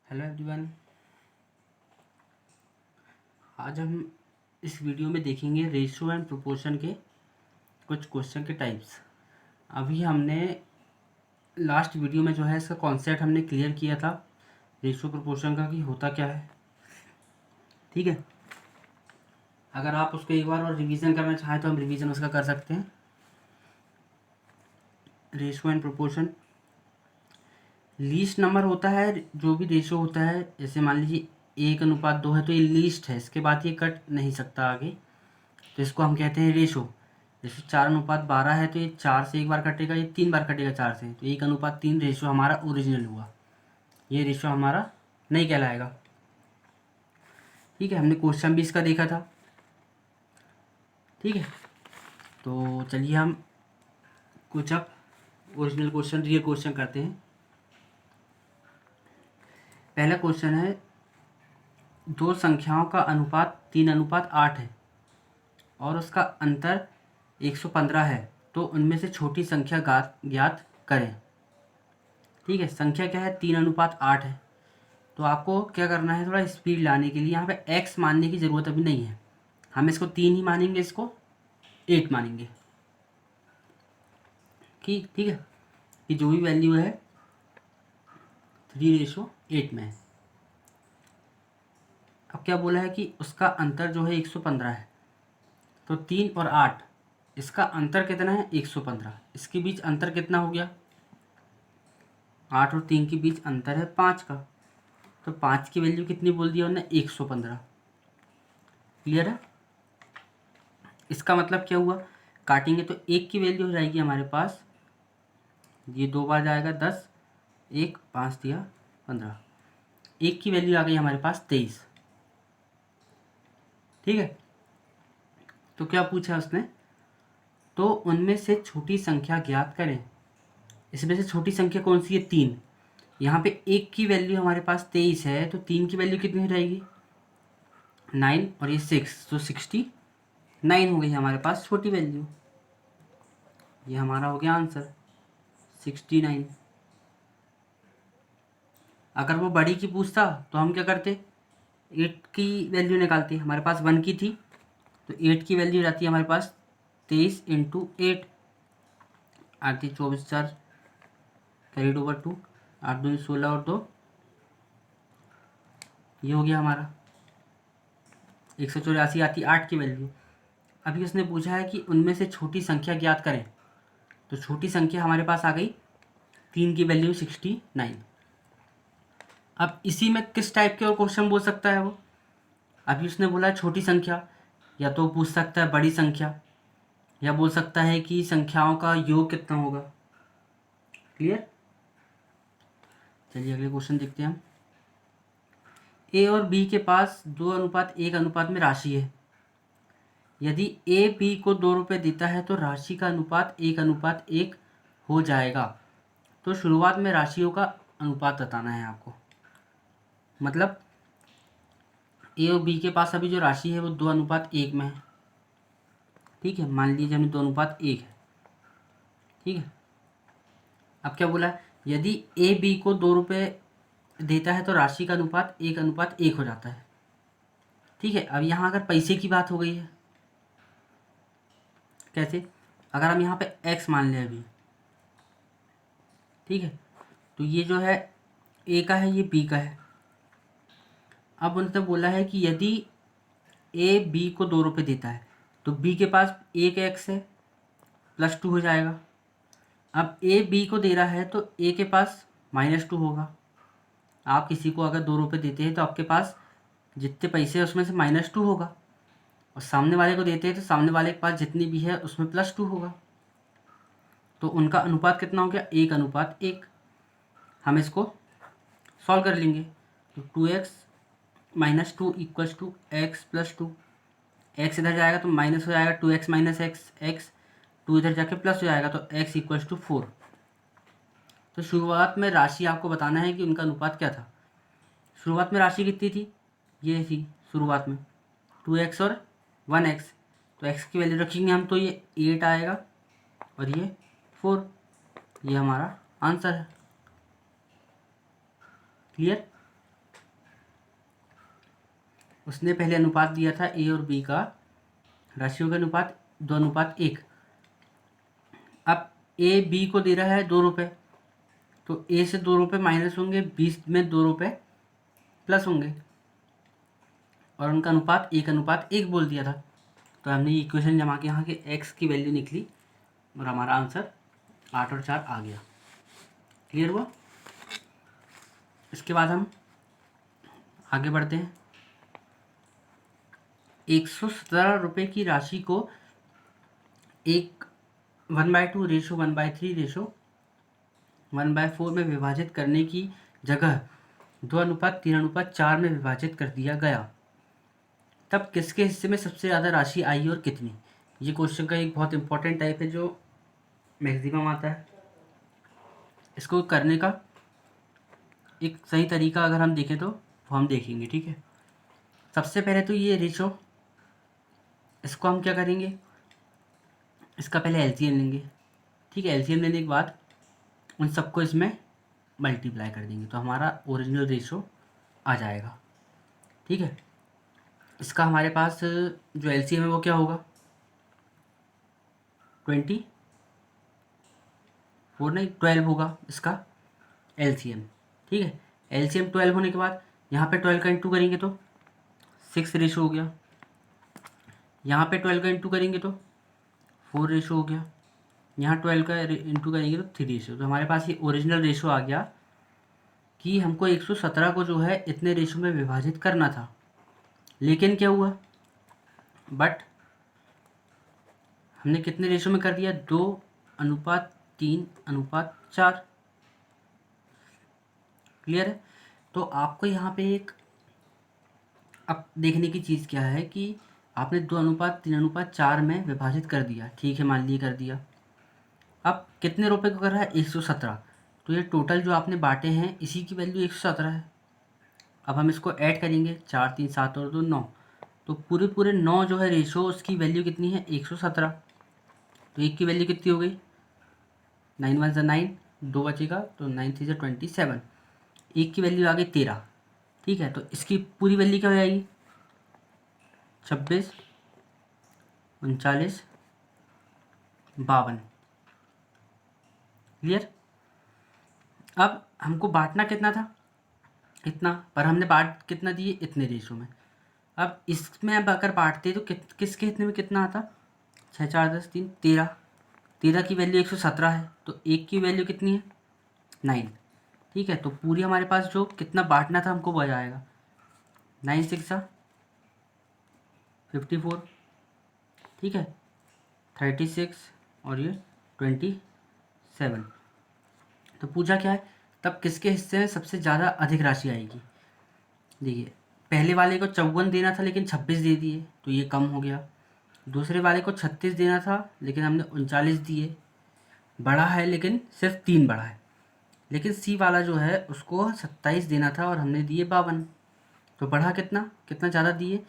Hello everyone. आज हम इस वीडियो में देखेंगे रेशियो एंड प्रोपोर्शन के कुछ क्वेश्चन के टाइप्स। अभी हमने लास्ट वीडियो में जो है इसका कॉन्सेप्ट हमने क्लियर किया था रेशियो प्रोपोर्शन का कि होता क्या है। ठीक है, अगर आप उसको एक बार और रिवीजन करना चाहें तो हम रिवीजन उसका कर सकते हैं। Ratio and proportion least number होता है। जो भी रेशियो होता है, जैसे मान लीजिए 1:2 है तो ये लीस्ट है, इसके बाद ये कट नहीं सकता आगे, तो इसको हम कहते हैं रेशो। जैसे 4:12 है तो ये 4 से एक बार कटेगा, ये 3 बार कटेगा 4 से, तो 1:3 रेशो हमारा ओरिजिनल हुआ। ये रेशो हमारा नहीं कहलाएगा। ठीक है, हमने क्वेश्चन भी इसका देखा था। ठीक है, तो चलिए हम कुछ अब ओरिजिनल क्वेश्चन, रियल क्वेश्चन करते हैं। पहला क्वेश्चन है, दो संख्याओं का अनुपात 3:8 है और उसका अंतर 115 है, तो उनमें से छोटी संख्या ज्ञात करें। ठीक है, संख्या क्या है, 3:8 है। तो आपको क्या करना है, थोड़ा स्पीड लाने के लिए यहाँ पे x मानने की ज़रूरत अभी नहीं है। हम इसको 3 ही मानेंगे, इसको 8 मानेंगे। ठीक है, कि जो भी वैल्यू है 3:8 में है। अब क्या बोला है कि उसका अंतर जो है 115 है, तो 3 और 8 इसका अंतर कितना है, 115। इसके बीच अंतर कितना हो गया, 8 और 3 के बीच अंतर है 5 का, तो 5 की वैल्यू कितनी बोल दिया उन्होंने, 115। क्लियर है। इसका मतलब क्या हुआ, काटेंगे तो 1 की वैल्यू हो जाएगी हमारे पास, ये 2 बार जाएगा 10, 1 5 दिया 15, 1 की वैल्यू आ गई हमारे पास 23। ठीक है, तो क्या पूछा उसने, तो उनमें से छोटी संख्या ज्ञात करें। इसमें से छोटी संख्या कौन सी है, 3। यहाँ पे 1 की वैल्यू हमारे पास 23 है, तो 3 की वैल्यू कितनी हो जाएगी, 9, और ये 6, तो 69 हो गई हमारे पास छोटी वैल्यू। ये हमारा हो गया आंसर 69। अगर वो बड़ी की पूछता तो हम क्या करते, 8 की वैल्यू निकालते। हमारे पास 1 की थी, तो 8 की वैल्यू रहती है हमारे पास 23 × 8, 8 × 24, 4 कैरीड ओवर 2, 8 2 16 और 2, ये हो गया हमारा 184 आती है 8 की वैल्यू। अभी उसने पूछा है कि उनमें से छोटी संख्या ज्ञात करें, तो छोटी संख्या हमारे पास आ गई 3 की वैल्यू 69। अब इसी में किस टाइप के और क्वेश्चन बोल सकता है वो, अभी उसने बोला है छोटी संख्या, या तो पूछ सकता है बड़ी संख्या, या बोल सकता है कि संख्याओं का योग कितना होगा। क्लियर। चलिए अगले क्वेश्चन देखते हैं हम। ए और बी के पास 2:1 अनुपात में राशि है। यदि ए बी को 2 रुपये देता है तो राशि का अनुपात 1:1 हो जाएगा। तो शुरुआत में राशियों का अनुपात बताना है आपको। मतलब ए और बी के पास अभी जो राशि है वो 2:1 में है। ठीक है, मान लीजिए हमने 2:1 है। ठीक है, अब क्या बोला है, यदि ए बी को 2 रुपये देता है तो राशि का अनुपात 1:1 हो जाता है। ठीक है, अब यहाँ अगर पैसे की बात हो गई है, कैसे, अगर हम यहाँ पे x मान लें अभी, ठीक है, तो ये जो है ए का है, ये बी का है। अब उनसे बोला है कि यदि ए बी को 2 रुपये देता है तो बी के पास एक x है, +2 हो जाएगा। अब ए बी को दे रहा है तो ए के पास -2 होगा। आप किसी को अगर 2 रुपये देते हैं तो आपके पास जितने पैसे हैं उसमें से -2 होगा, और सामने वाले को देते हैं तो सामने वाले के पास जितनी भी है उसमें +2 होगा। तो उनका अनुपात कितना हो गया, 1:1। हम इसको सॉल्व कर लेंगे, तो 2x - 2 = x + 2। x इधर जाएगा तो माइनस हो जाएगा, 2x - x, x 2 इधर जाके प्लस हो जाएगा, तो x = 4। तो शुरुआत में राशि आपको बताना है कि उनका अनुपात क्या था। शुरुआत में राशि कितनी थी, ये थी शुरुआत में 2x और 1x, तो x की वैल्यू रखेंगे हम, तो ये 8 आएगा और ये 4। ये हमारा आंसर है। क्लियर। उसने पहले अनुपात दिया था ए और बी का, राशियों का अनुपात 2:1। अब ए बी को दे रहा है 2 रुपये, तो ए से 2 रुपये माइनस होंगे, 20 में 2 रुपये प्लस होंगे, और उनका अनुपात 1:1 बोल दिया था। तो हमने ये इक्वेशन जमा के यहाँ के एक्स की वैल्यू निकली और हमारा आंसर 8 और 4 आ गया। क्लियर हुआ? इसके बाद हम आगे बढ़ते हैं। 117 रुपये की राशि को एक 1/2 रेशो 1/3 रेशो 1/4 में विभाजित करने की जगह 2:3:4 में विभाजित कर दिया गया, तब किसके हिस्से में सबसे ज़्यादा राशि आई और कितनी? ये क्वेश्चन का एक बहुत इंपॉर्टेंट टाइप है जो मैक्सिमम आता है। इसको करने का एक सही तरीका अगर हम देखें तो वो हम देखेंगे, ठीक है। सबसे पहले तो ये रेशो, इसको हम क्या करेंगे, इसका पहले एलसीएम लेंगे, ठीक है। एलसीएम लेने के बाद उन सबको इसमें मल्टीप्लाई कर देंगे तो हमारा ओरिजिनल रेशो आ जाएगा, ठीक है। इसका हमारे पास जो एलसीएम है वो क्या होगा, 12 होगा इसका एलसीएम, ठीक है। एलसीएम 12 होने के बाद यहाँ पे 12 का इंटू करेंगे तो 6 रेशो हो गया, यहाँ पे 12 का इंटू करेंगे तो 4 रेशो हो गया, यहाँ 12 का इंटू करेंगे तो 3 रेशो। तो हमारे पास ये ओरिजिनल रेशो आ गया कि हमको 117 को जो है इतने रेशो में विभाजित करना था, लेकिन क्या हुआ, बट हमने कितने रेशो में कर दिया, 2:3:4। क्लियर है? तो आपको यहाँ पे एक अब देखने की चीज़ क्या है कि आपने 2:3:4 में विभाजित कर दिया, ठीक है, मान लीजिए कर दिया। अब कितने रुपए को कर रहा है, 117। तो ये टोटल जो आपने बांटे हैं इसी की वैल्यू 117 है। अब हम इसको ऐड करेंगे, 4 3 7 और 2 9, तो पूरे पूरे 9 जो है रेशो उसकी वैल्यू कितनी है, 117। तो एक की वैल्यू कितनी हो गई, 9 1 9, 2 बचेगा तो 9 3 27, एक की वैल्यू आ गई 13, ठीक है। तो इसकी पूरी वैल्यू क्या हो जाएगी, 26 39 52। क्लियर? अब हमको बांटना कितना था, इतना, पर हमने बांट कितना दिए, इतने रेशो में। अब इसमें अब अगर बांटते तो किसके इतने में कितना आता, 6 4 10 3 13, 13 की वैल्यू 117 है, तो एक की वैल्यू कितनी है, 9, ठीक है। तो पूरी हमारे पास जो कितना बांटना था हमको वो जाएगा, 9 6 54, ठीक है, 36 और ये 27। तो पूछा क्या है, तब किसके हिस्से में सबसे ज़्यादा अधिक राशि आएगी। देखिए, पहले वाले को 54 देना था लेकिन 26 दे दिए तो ये कम हो गया। दूसरे वाले को 36 देना था लेकिन हमने 39 दिए, बड़ा है लेकिन सिर्फ 3 बड़ा है। लेकिन सी वाला जो है उसको 27 देना था और हमने दिए 52, तो बढ़ा कितना कितना ज़्यादा दिए,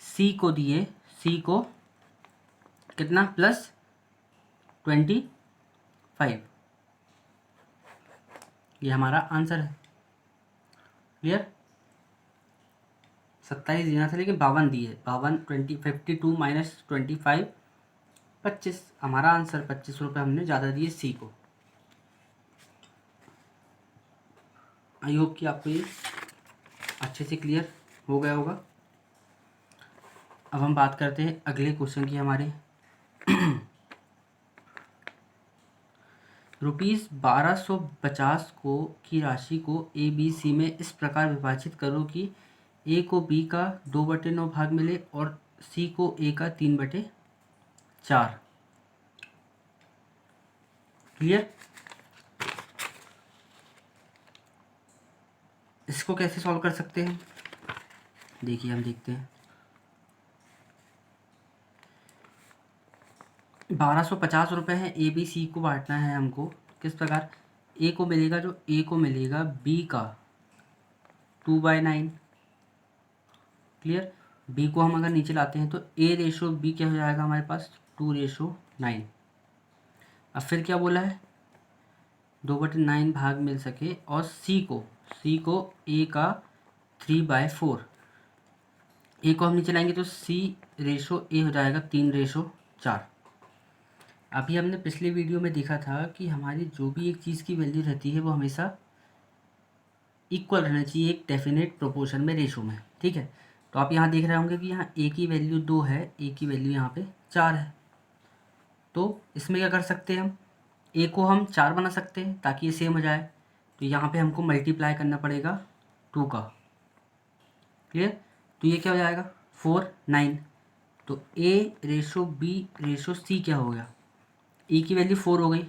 सी को दिए, सी को कितना +25। ये हमारा आंसर है। क्लियर? 27 देना था लेकिन 52 दिए, 52 52 माइनस 25 25, हमारा आंसर 25 रुपये हमने ज़्यादा दिए सी को। आई होप कि आपको ये अच्छे से क्लियर हो गया होगा। अब हम बात करते हैं अगले क्वेश्चन की हमारे। ₹1250 को की राशि को ए बी सी में इस प्रकार विभाजित करो कि ए को बी का 2/9 भाग मिले और सी को ए का 3/4। क्लियर? इसको कैसे सॉल्व कर सकते हैं, देखिए हम देखते हैं। 1250 रुपये है, ए बी सी को बांटना है हमको किस प्रकार, ए को मिलेगा बी का 2/9। क्लियर? बी को हम अगर नीचे लाते हैं तो ए रेशो बी क्या हो जाएगा हमारे पास, 2:9। अब फिर क्या बोला है, 2/9 भाग मिल सके, और सी को ए का 3/4। ए को हम नीचे लाएंगे तो सी रेशो ए हो जाएगा 3:4। अभी हमने पिछले वीडियो में देखा था कि हमारी जो भी एक चीज़ की वैल्यू रहती है वो हमेशा इक्वल रहना चाहिए एक डेफिनेट प्रोपोर्शन में, रेशो में। ठीक है, तो आप यहाँ देख रहे होंगे कि यहाँ ए की वैल्यू 2 है, ए की वैल्यू यहाँ पे 4 है। तो इसमें क्या कर सकते हैं हम, ए को हम 4 बना सकते हैं ताकि ये सेम हो जाए। तो यहाँ पे हमको मल्टीप्लाई करना पड़ेगा 2 का। क्लियर? तो ये क्या हो जाएगा 4 9। तो ए रेशो बी रेशो सी क्या हो गया, ए की वैल्यू 4 हो गई,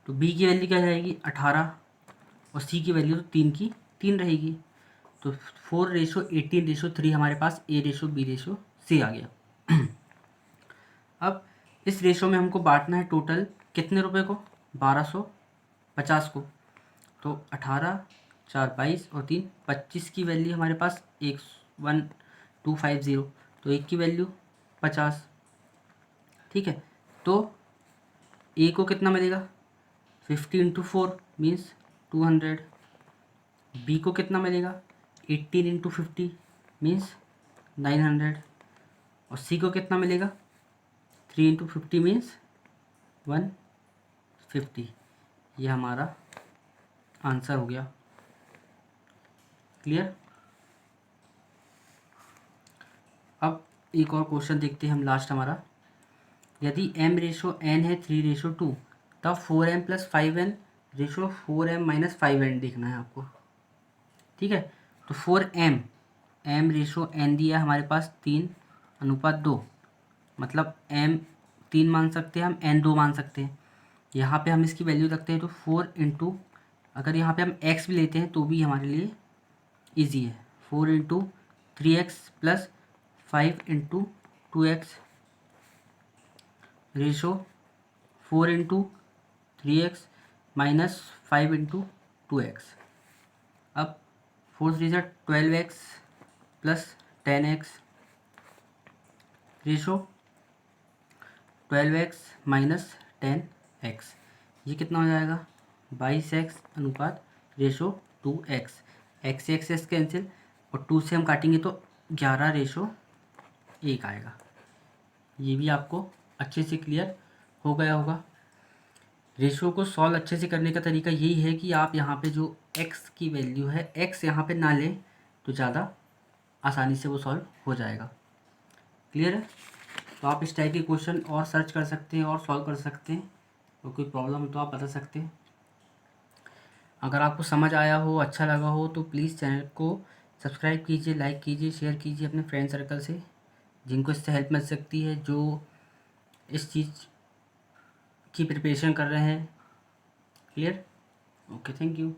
तो बी की वैल्यू क्या हो जाएगी 18, और सी की वैल्यू तो 3 की 3 रहेगी। तो 4:18:3 हमारे पास ए रेशो बी रेशो सी आ गया। अब इस रेशो में हमको बांटना है टोटल कितने रुपए को, 1250 को। तो 18 4 22 और 3 25 की वैल्यू हमारे पास 1250, तो एक की वैल्यू 50। ठीक है, तो ए को कितना मिलेगा 50 इंटू 4 मीन्स 200। बी को कितना मिलेगा 18 इंटू 50 मीन्स 900। और सी को कितना मिलेगा 3 इंटू 50 मीन्स 150। ये हमारा आंसर हो गया। क्लियर? अब एक और क्वेश्चन देखते हैं हम, लास्ट हमारा। यदि m रेशो n है 3:2, तब 4m + 5n ratio 4m - 5n देखना है आपको। ठीक है, तो 4m m रेशो n दिया है हमारे पास 3:2, मतलब m 3 मान सकते हैं हम, n 2 मान सकते हैं। यहाँ पे हम इसकी वैल्यू रखते हैं तो 4 इंटू, अगर यहाँ पे हम x भी लेते हैं तो भी हमारे लिए इजी है। 4 into 3x + 5 into 2x ratio 4 into 3x - 5 into 2x। अब 4 3 12x + 10x ratio 12x - 10x, ये कितना हो जाएगा 22x अनुपात रेशो 2x। x से x कैंसिल, और 2 से हम काटेंगे तो 11:1 आएगा। ये भी आपको अच्छे से क्लियर हो गया होगा। रेशो को सॉल्व अच्छे से करने का तरीका यही है कि आप यहाँ पे जो x की वैल्यू है, x यहाँ पे ना लें तो ज़्यादा आसानी से वो सॉल्व हो जाएगा। क्लियर है? तो आप इस टाइप के क्वेश्चन और सर्च कर सकते हैं और सॉल्व कर सकते हैं, तो कोई प्रॉब्लम हो तो आप बता सकते हैं। अगर आपको समझ आया हो, अच्छा लगा हो, तो प्लीज़ चैनल को सब्सक्राइब कीजिए, लाइक कीजिए, शेयर कीजिए अपने फ्रेंड सर्कल से, जिनको इससे हेल्प मिल सकती है, जो इस चीज़ की प्रिपरेशन कर रहे हैं। क्लियर? Okay, thank you.